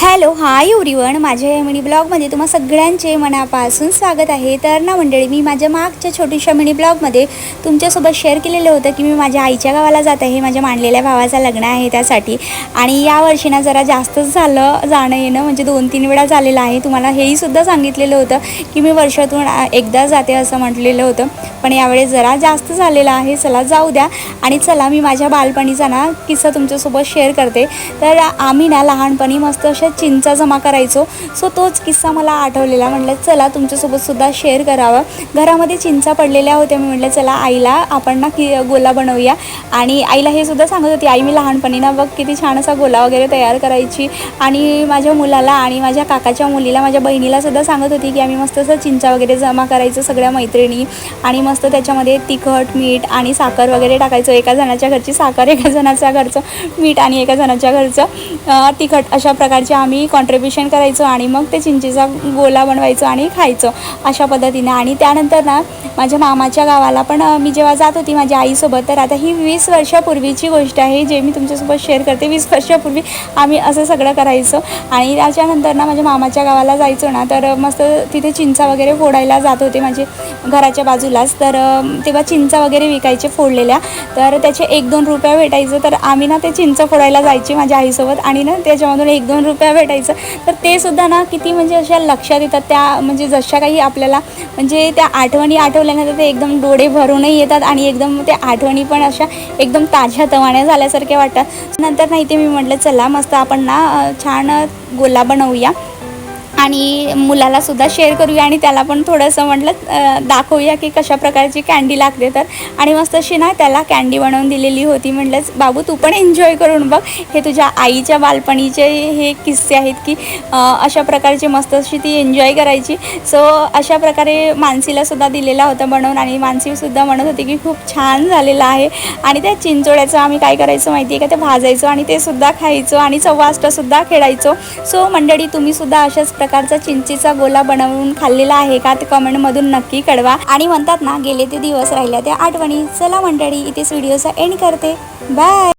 Hello hi everyone, माझ्या या mini ब्लॉगमध्ये तुम्हा सगळ्यांचे मनापासून स्वागत आहे। तर ना मंडळी, मी माझ्या मागच्या छोट्याशा मिनी ब्लॉगमध्ये तुमच्यासोबत शेअर केलेलं होतं की मी माझ्या आईच्या गावाला जात आहे। माझ्या मानलेल्या भावाचं लग्न आहे त्यासाठी। आणि यावर्षी ना जरा जास्तच झालं जाणं येणं, म्हणजे 2-3 वेळा झालेलं आहे। तुम्हाला हेही सुद्धा सांगितलेलं होतं की मी वर्षातून एकदा जाते असं म्हटलेलं होतं, पण यावेळेस जरा जास्त झालेलं आहे। चला जाऊ द्या। आणि चला मी माझ्या बालपणीचा ना किस्सा तुमच्यासोबत शेअर करते। तर आम्ही ना लहानपणी मस्त चिंचा जमा करायचो। सो तोच किस्सा मला आठवलेला, म्हटलं चला तुमच्यासोबत सुद्धा शेअर करावं। घरामध्ये चिंचा पडलेल्या होत्या, मी म्हटलं चला आईला आपण ना गोला बनवूया। आणि आईला हे सुद्धा सांगत होती, आई मी लहानपणी ना बघ किती छान असा गोला वगैरे तयार करायची। आणि माझ्या मुलाला आणि माझ्या काकाच्या मुलीला, माझ्या बहिणीला सुद्धा सांगत होती की आम्ही मस्त असं चिंचा वगैरे जमा करायचं सगळ्या मैत्रिणी। आणि मस्त त्याच्यामध्ये तिखट मीठ आणि साखर वगैरे टाकायचं। एका जणाच्या घरची साखर, एका जणाच्या घरचं मीठ आणि एका जणाच्या घरचं तिखट, अशा प्रकारचे आम्ही कॉन्ट्रीब्युशन करायचो। आणि मग ते चिंचेचा गोला बनवायचो आणि खायचो अशा पद्धतीने। आणि त्यानंतर ना माझ्या मामाच्या गावाला पण मी जेव्हा जात होती माझ्या आईसोबत, तर आता ही 20 वर्षापूर्वीची गोष्ट आहे जे मी तुमच्यासोबत शेअर करते। 20 वर्षापूर्वी आम्ही असं सगळं करायचो। आणि त्याच्यानंतर ना माझ्या मामाच्या गावाला जायचो ना, तर मस्त तिथे चिंचा वगैरे फोडायला जात होते माझे घराच्या बाजूलाच। तर तेव्हा चिंचा वगैरे विकायचे फोडलेल्या, तर त्याचे 1-2 रुपये भेटायचं। तर आम्ही ना ते चिंच फोडायला जायचे माझ्या आईसोबत, आणि ना त्याच्यामधून 1-2 रुपये भेटायचं। तर ते सुद्धा ना किती म्हणजे अशा लक्षात येतात त्या, म्हणजे जशा काही आपल्याला म्हणजे त्या आठवणी आठवल्यानंतर ते एकदम डोळे भरूनही येतात। आणि एकदम त्या आठवणी पण अशा एकदम ताज्या तवाण्या झाल्यासारख्या वाटतात। नंतर नाही ते मी म्हटलं चला मस्त आपण ना छान गोला बनवूया आणि मुलाला सुद्धा शेअर करूया। आणि त्याला पण थोडंसं म्हटलं दाखवूया की कशा प्रकारची कँडी लागते। तर आणि मस्त अशी ना त्याला कँडी बनवून दिलेली होती। म्हटलंच बाबू तू पण एन्जॉय करून बघ, हे तुझ्या आईच्या बालपणीचे हे किस्से आहेत की अशा प्रकारचे मस्त अशी ती एन्जॉय करायची। सो अशा प्रकारे मानसीला सुद्धा दिलेला होता बनवून, आणि मानसीसुद्धा म्हणत होती की खूप छान झालेलं आहे। आणि त्या चिंचोळ्याचं आम्ही काय करायचं माहिती आहे का, ते भाजायचो आणि ते सुद्धा खायचो आणि चौवाष्टसुद्धा खेळायचो। सो मंडळी, तुम्हीसुद्धा अशाच प्रकारचा चिंचेचा गोला बनवून खाल्लेला आहे का, ते कमेंटमधून नक्की कळवा। आणि म्हणतात ना, गेले ते दिवस राहिल्या त्या आठवणी। चला मंडळी, इथेच व्हिडिओचा एंड करते। बाय।